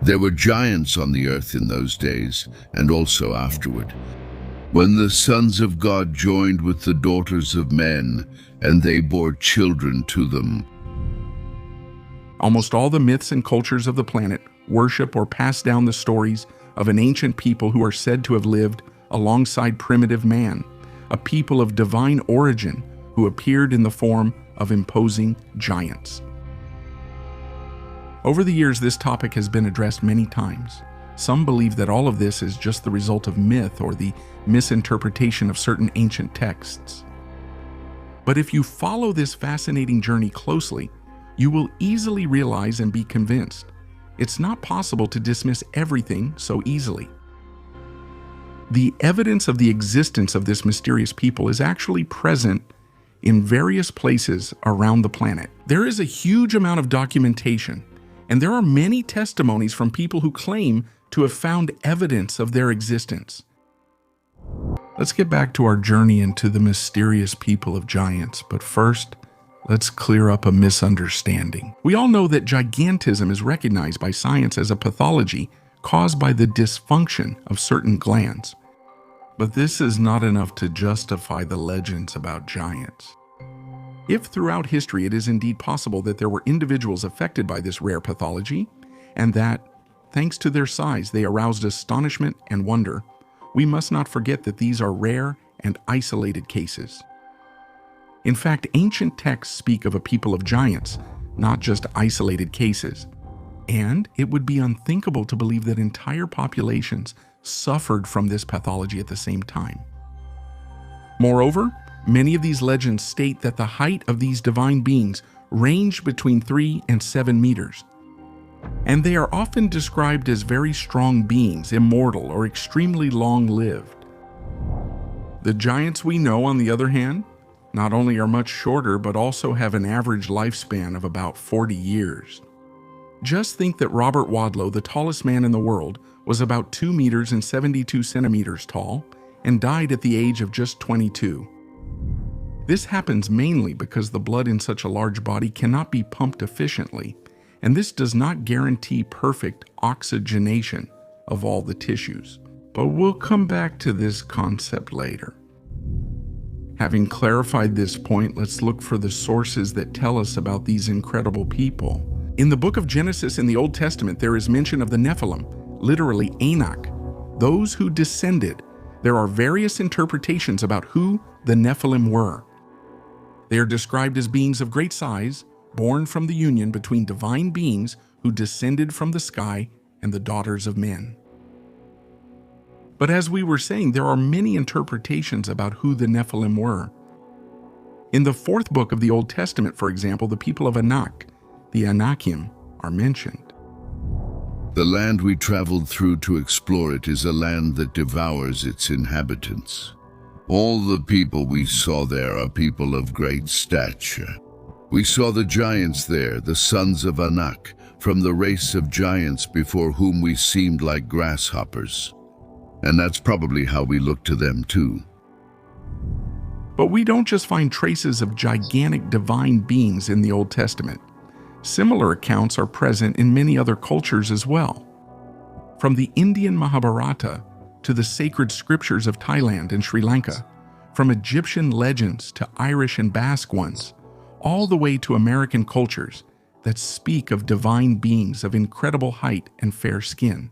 There were giants on the earth in those days, and also afterward, when the sons of God joined with the daughters of men, and they bore children to them. Almost all the myths and cultures of the planet worship or pass down the stories of an ancient people who are said to have lived alongside primitive man, a people of divine origin who appeared in the form of imposing giants. Over the years, this topic has been addressed many times. Some believe that all of this is just the result of myth or the misinterpretation of certain ancient texts. But if you follow this fascinating journey closely, you will easily realize and be convinced it's not possible to dismiss everything so easily. The evidence of the existence of this mysterious people is actually present in various places around the planet. There is a huge amount of documentation, and there are many testimonies from people who claim to have found evidence of their existence. Let's get back to our journey into the mysterious people of giants, but first, let's clear up a misunderstanding. We all know that gigantism is recognized by science as a pathology caused by the dysfunction of certain glands. But this is not enough to justify the legends about giants. If throughout history it is indeed possible that there were individuals affected by this rare pathology, and that, thanks to their size, they aroused astonishment and wonder, we must not forget that these are rare and isolated cases. In fact, ancient texts speak of a people of giants, not just isolated cases. And it would be unthinkable to believe that entire populations suffered from this pathology at the same time. Moreover, many of these legends state that the height of these divine beings ranged between 3 and 7 meters. And they are often described as very strong beings, immortal, or extremely long-lived. The giants we know, on the other hand, not only are much shorter, but also have an average lifespan of about 40 years. Just think that Robert Wadlow, the tallest man in the world, was about 2 meters and 72 centimeters tall and died at the age of just 22. This happens mainly because the blood in such a large body cannot be pumped efficiently, and this does not guarantee perfect oxygenation of all the tissues. But we'll come back to this concept later. Having clarified this point, let's look for the sources that tell us about these incredible people. In the book of Genesis in the Old Testament, there is mention of the Nephilim, literally Anak, those who descended. There are various interpretations about who the Nephilim were. They are described as beings of great size, born from the union between divine beings who descended from the sky and the daughters of men. But as we were saying, there are many interpretations about who the Nephilim were. In the 4th book of the Old Testament, for example, the people of Anak, the Anakim, are mentioned. The land we traveled through to explore it is a land that devours its inhabitants. All the people we saw there are people of great stature. We saw the giants there, the sons of Anak, from the race of giants before whom we seemed like grasshoppers. And that's probably how we look to them too. But we don't just find traces of gigantic divine beings in the Old Testament. Similar accounts are present in many other cultures as well. From the Indian Mahabharata to the sacred scriptures of Thailand and Sri Lanka, from Egyptian legends to Irish and Basque ones, all the way to American cultures that speak of divine beings of incredible height and fair skin.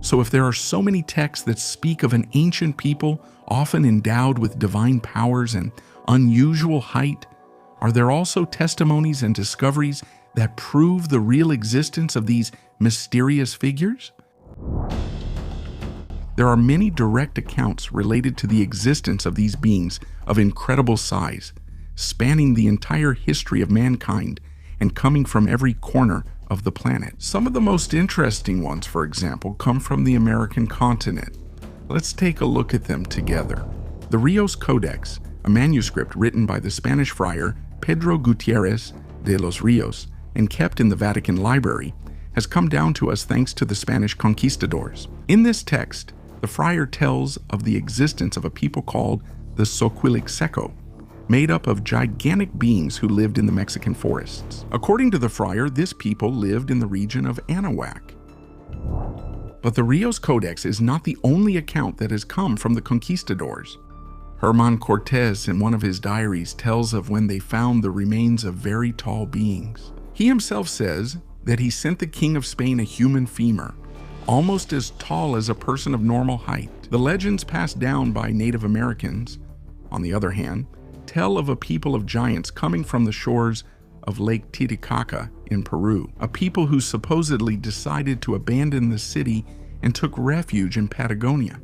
So if there are so many texts that speak of an ancient people often endowed with divine powers and unusual height, are there also testimonies and discoveries that prove the real existence of these mysterious figures? There are many direct accounts related to the existence of these beings of incredible size, spanning the entire history of mankind and coming from every corner of the planet. Some of the most interesting ones, for example, come from the American continent. Let's take a look at them together. The Rios Codex, a manuscript written by the Spanish friar Pedro Gutierrez de los Rios and kept in the Vatican Library, has come down to us thanks to the Spanish conquistadors. In this text, the friar tells of the existence of a people called the Xochilixeco, made up of gigantic beings who lived in the Mexican forests. According to the friar, this people lived in the region of Anahuac, But the Rios Codex is not the only account that has come from the conquistadors. Herman Cortés, in one of his diaries, tells of when they found the remains of very tall beings. He himself says that he sent the King of Spain a human femur, almost as tall as a person of normal height. The legends passed down by Native Americans, on the other hand, tell of a people of giants coming from the shores of Lake Titicaca in Peru, a people who supposedly decided to abandon the city and took refuge in Patagonia.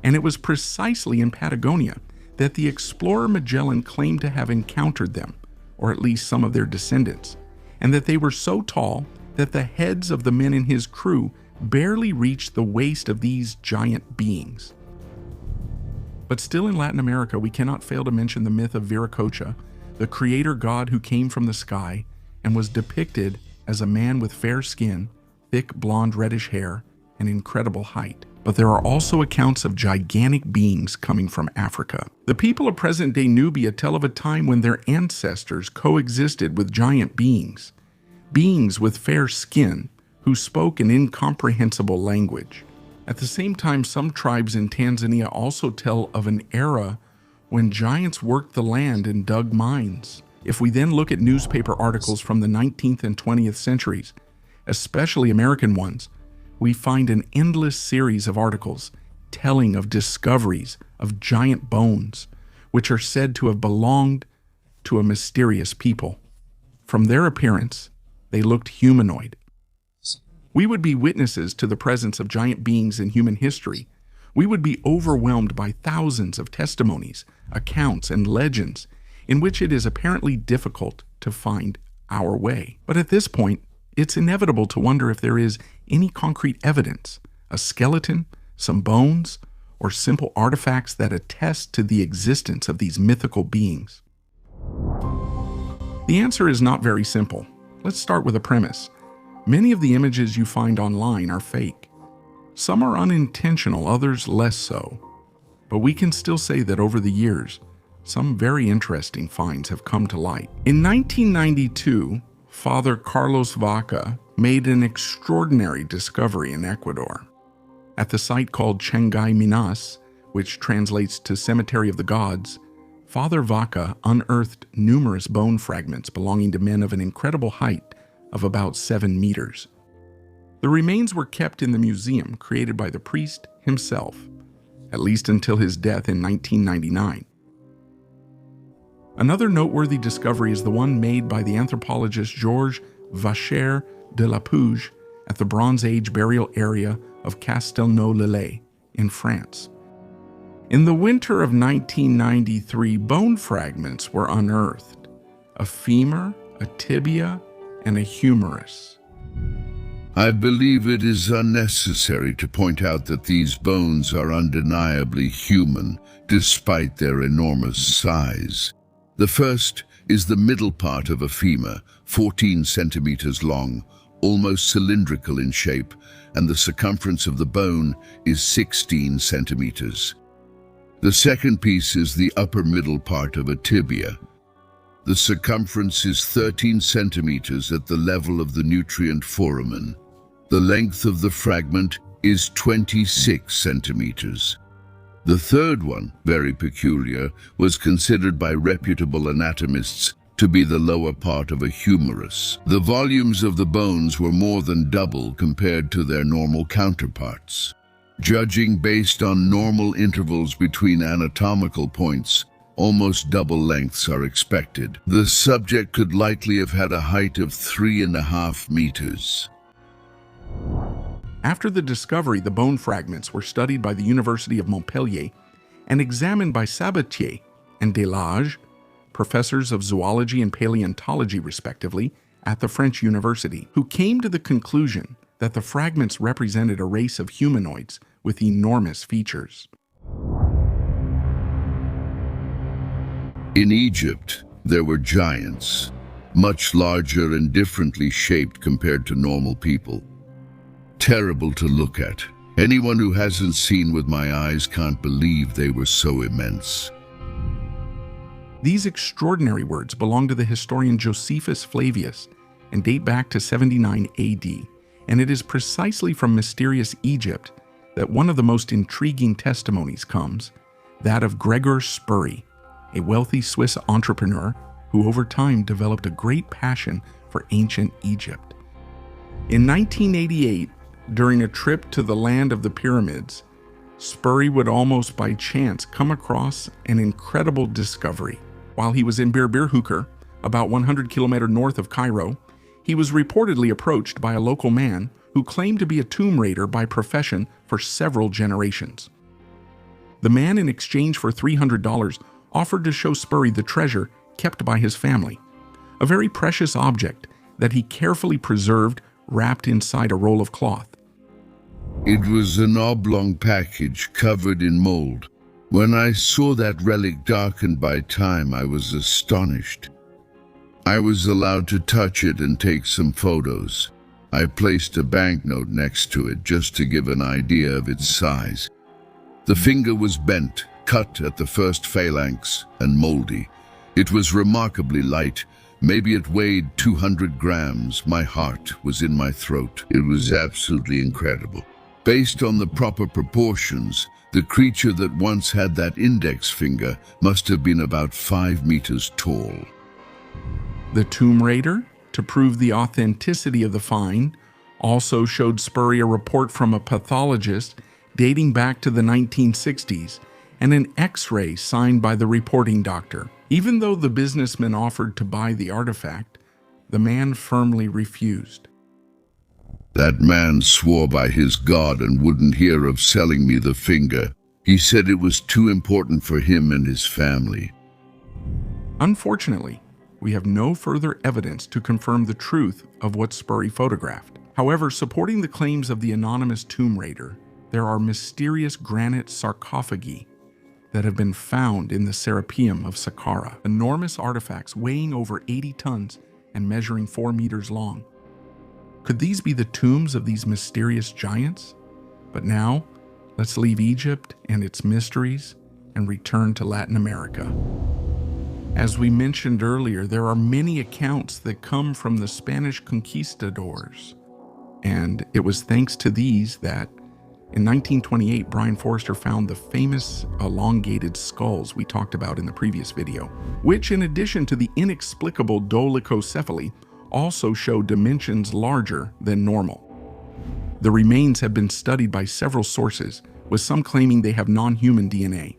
And it was precisely in Patagonia that the explorer Magellan claimed to have encountered them, or at least some of their descendants, and that they were so tall that the heads of the men in his crew barely reached the waist of these giant beings. But still in Latin America, we cannot fail to mention the myth of Viracocha, the creator god who came from the sky and was depicted as a man with fair skin, thick blonde reddish hair, and incredible height. But there are also accounts of gigantic beings coming from Africa. The people of present-day Nubia tell of a time when their ancestors coexisted with giant beings, beings with fair skin who spoke an incomprehensible language. At the same time, some tribes in Tanzania also tell of an era when giants worked the land and dug mines. If we then look at newspaper articles from the 19th and 20th centuries, especially American ones, we find an endless series of articles telling of discoveries of giant bones, which are said to have belonged to a mysterious people. From their appearance, they looked humanoid. We would be witnesses to the presence of giant beings in human history. We would be overwhelmed by thousands of testimonies, accounts, and legends in which it is apparently difficult to find our way. But at this point, it's inevitable to wonder if there is any concrete evidence, a skeleton, some bones, or simple artifacts that attest to the existence of these mythical beings. The answer is not very simple. Let's start with a premise. Many of the images you find online are fake. Some are unintentional, others less so. But we can still say that over the years, some very interesting finds have come to light. In 1992, Father Carlos Vaca made an extraordinary discovery in Ecuador. At the site called Changay Minas, which translates to Cemetery of the Gods, Father Vaca unearthed numerous bone fragments belonging to men of an incredible height of about 7 meters. The remains were kept in the museum created by the priest himself, at least until his death in 1999. Another noteworthy discovery is the one made by the anthropologist Georges Vacher de la Puge at the Bronze Age burial area of Castelnau-le-Lay in France. In the winter of 1993, bone fragments were unearthed, a femur, a tibia, and a humerus. I believe it is unnecessary to point out that these bones are undeniably human, despite their enormous size. The first is the middle part of a femur, 14 centimeters long, almost cylindrical in shape, and the circumference of the bone is 16 centimeters. The second piece is the upper middle part of a tibia. The circumference is 13 centimeters at the level of the nutrient foramen. The length of the fragment is 26 centimeters. The third one, very peculiar, was considered by reputable anatomists to be the lower part of a humerus. The volumes of the bones were more than double compared to their normal counterparts. Judging based on normal intervals between anatomical points, almost double lengths are expected. The subject could likely have had a height of 3.5 meters. After the discovery, the bone fragments were studied by the University of Montpellier and examined by Sabatier and Delage, professors of zoology and paleontology respectively, at the French University, who came to the conclusion that the fragments represented a race of humanoids with enormous features. In Egypt, there were giants, much larger and differently shaped compared to normal people. Terrible to look at. Anyone who hasn't seen with my eyes can't believe they were so immense. These extraordinary words belong to the historian Josephus Flavius and date back to 79 AD, and it is precisely from mysterious Egypt that one of the most intriguing testimonies comes, that of Gregor Spurry, a wealthy Swiss entrepreneur who over time developed a great passion for ancient Egypt. In 1988, during a trip to the land of the pyramids, Spurry would almost by chance come across an incredible discovery. While he was in Bir, about 100 kilometers north of Cairo, he was reportedly approached by a local man who claimed to be a tomb raider by profession for several generations. The man, in exchange for $300, offered to show Spurry the treasure kept by his family, a very precious object that he carefully preserved wrapped inside a roll of cloth. It was an oblong package covered in mold. When I saw that relic darkened by time, I was astonished. I was allowed to touch it and take some photos. I placed a banknote next to it just to give an idea of its size. The finger was bent, cut at the first phalanx, and moldy. It was remarkably light. Maybe it weighed 200 grams. My heart was in my throat. It was absolutely incredible. Based on the proper proportions, the creature that once had that index finger must have been about 5 meters tall. The tomb raider, to prove the authenticity of the find, also showed Spurry a report from a pathologist dating back to the 1960s and an X-ray signed by the reporting doctor. Even though the businessman offered to buy the artifact, the man firmly refused. That man swore by his God and wouldn't hear of selling me the finger. He said it was too important for him and his family. Unfortunately, we have no further evidence to confirm the truth of what Spurry photographed. However, supporting the claims of the anonymous tomb raider, there are mysterious granite sarcophagi that have been found in the Serapeum of Saqqara, enormous artifacts weighing over 80 tons and measuring 4 meters long. Could these be the tombs of these mysterious giants? But now, let's leave Egypt and its mysteries and return to Latin America. As we mentioned earlier, there are many accounts that come from the Spanish conquistadors, and it was thanks to these that in 1928, Brian Forrester found the famous elongated skulls we talked about in the previous video, which, in addition to the inexplicable dolichocephaly, also show dimensions larger than normal. The remains have been studied by several sources, with some claiming they have non-human DNA.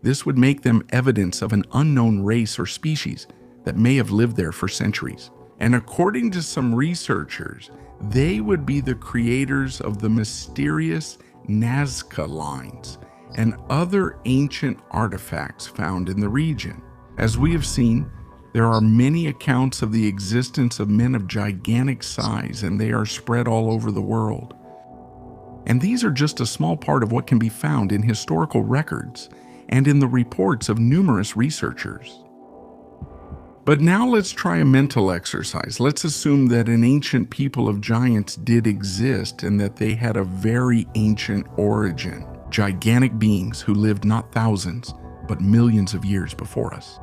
This would make them evidence of an unknown race or species that may have lived there for centuries. And according to some researchers, they would be the creators of the mysterious Nazca lines and other ancient artifacts found in the region. As we have seen, there are many accounts of the existence of men of gigantic size, and they are spread all over the world. And these are just a small part of what can be found in historical records and in the reports of numerous researchers. But now let's try a mental exercise. Let's assume that an ancient people of giants did exist and that they had a very ancient origin. Gigantic beings who lived not thousands, but millions of years before us.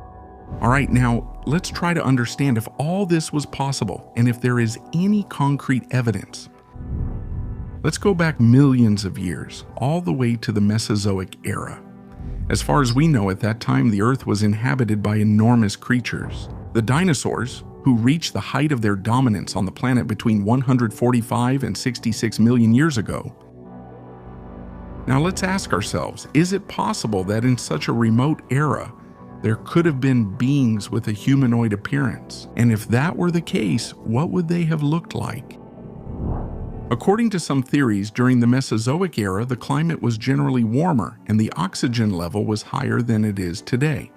All right, now let's try to understand if all this was possible and if there is any concrete evidence. Let's go back millions of years, all the way to the Mesozoic era. As far as we know, at that time, the Earth was inhabited by enormous creatures. The dinosaurs, who reached the height of their dominance on the planet between 145 and 66 million years ago. Now let's ask ourselves, is it possible that in such a remote era, there could have been beings with a humanoid appearance? And if that were the case, what would they have looked like? According to some theories, during the Mesozoic era, the climate was generally warmer and the oxygen level was higher than it is today.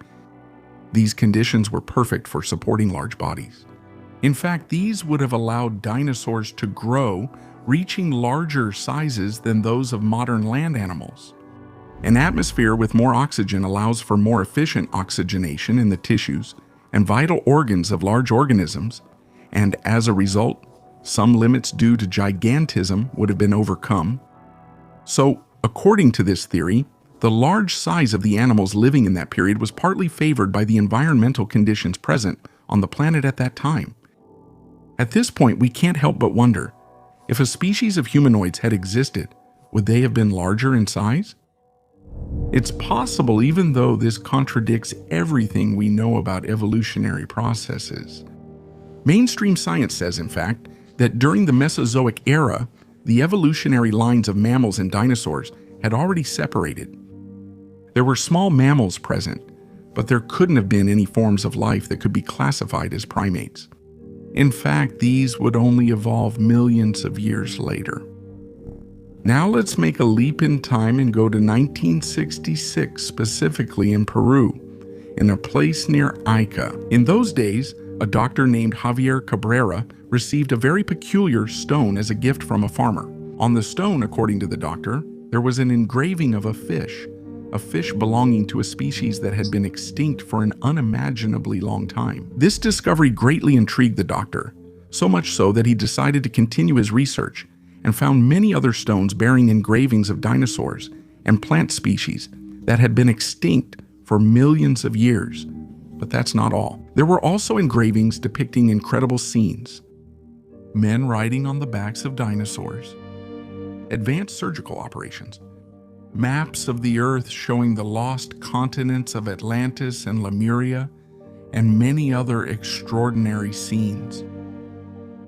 These conditions were perfect for supporting large bodies. In fact, these would have allowed dinosaurs to grow, reaching larger sizes than those of modern land animals. An atmosphere with more oxygen allows for more efficient oxygenation in the tissues and vital organs of large organisms, and as a result, some limits due to gigantism would have been overcome. So, according to this theory, the large size of the animals living in that period was partly favored by the environmental conditions present on the planet at that time. At this point, we can't help but wonder, If a species of humanoids had existed, would they have been larger in size? It's possible, even though this contradicts everything we know about evolutionary processes. Mainstream science says, in fact, that during the Mesozoic era, the evolutionary lines of mammals and dinosaurs had already separated. There were small mammals present, but there couldn't have been any forms of life that could be classified as primates. In fact, these would only evolve millions of years later. Now let's make a leap in time and go to 1966, specifically in Peru, in a place near Ica. In those days, a doctor named Javier Cabrera received a very peculiar stone as a gift from a farmer. On the stone, according to the doctor, there was an engraving of a fish belonging to a species that had been extinct for an unimaginably long time. This discovery greatly intrigued the doctor, so much so that he decided to continue his research and found many other stones bearing engravings of dinosaurs and plant species that had been extinct for millions of years. But that's not all. There were also engravings depicting incredible scenes: men riding on the backs of dinosaurs, advanced surgical operations, maps of the Earth showing the lost continents of Atlantis and Lemuria, and many other extraordinary scenes.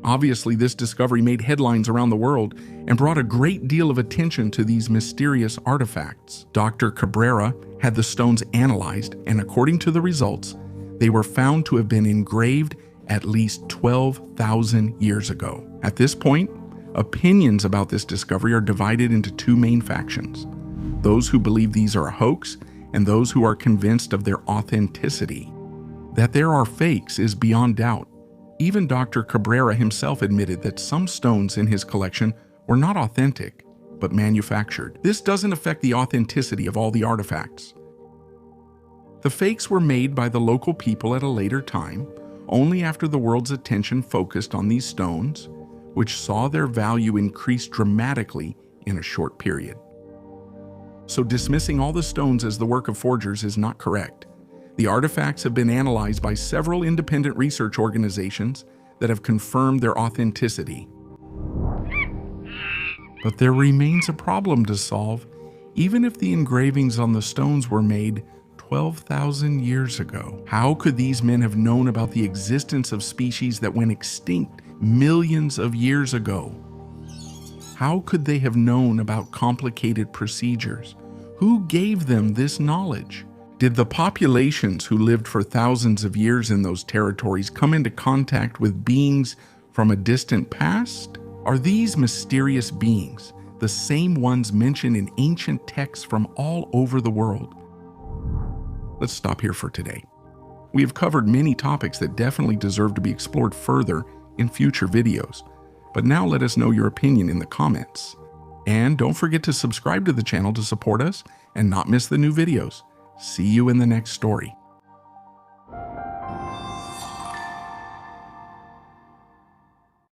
Obviously, this discovery made headlines around the world and brought a great deal of attention to these mysterious artifacts. Dr. Cabrera had the stones analyzed, and according to the results, they were found to have been engraved at least 12,000 years ago. At this point, opinions about this discovery are divided into two main factions: those who believe these are a hoax and those who are convinced of their authenticity. That there are fakes is beyond doubt. Even Dr. Cabrera himself admitted that some stones in his collection were not authentic, but manufactured. This doesn't affect the authenticity of all the artifacts. The fakes were made by the local people at a later time, only after the world's attention focused on these stones, which saw their value increase dramatically in a short period. So dismissing all the stones as the work of forgers is not correct. The artifacts have been analyzed by several independent research organizations that have confirmed their authenticity. But there remains a problem to solve, even if the engravings on the stones were made 12,000 years ago. How could these men have known about the existence of species that went extinct millions of years ago? How could they have known about complicated procedures? Who gave them this knowledge? Did the populations who lived for thousands of years in those territories come into contact with beings from a distant past? Are these mysterious beings the same ones mentioned in ancient texts from all over the world? Let's stop here for today. We have covered many topics that definitely deserve to be explored further in future videos, but now let us know your opinion in the comments. And don't forget to subscribe to the channel to support us and not miss the new videos. See you in the next story.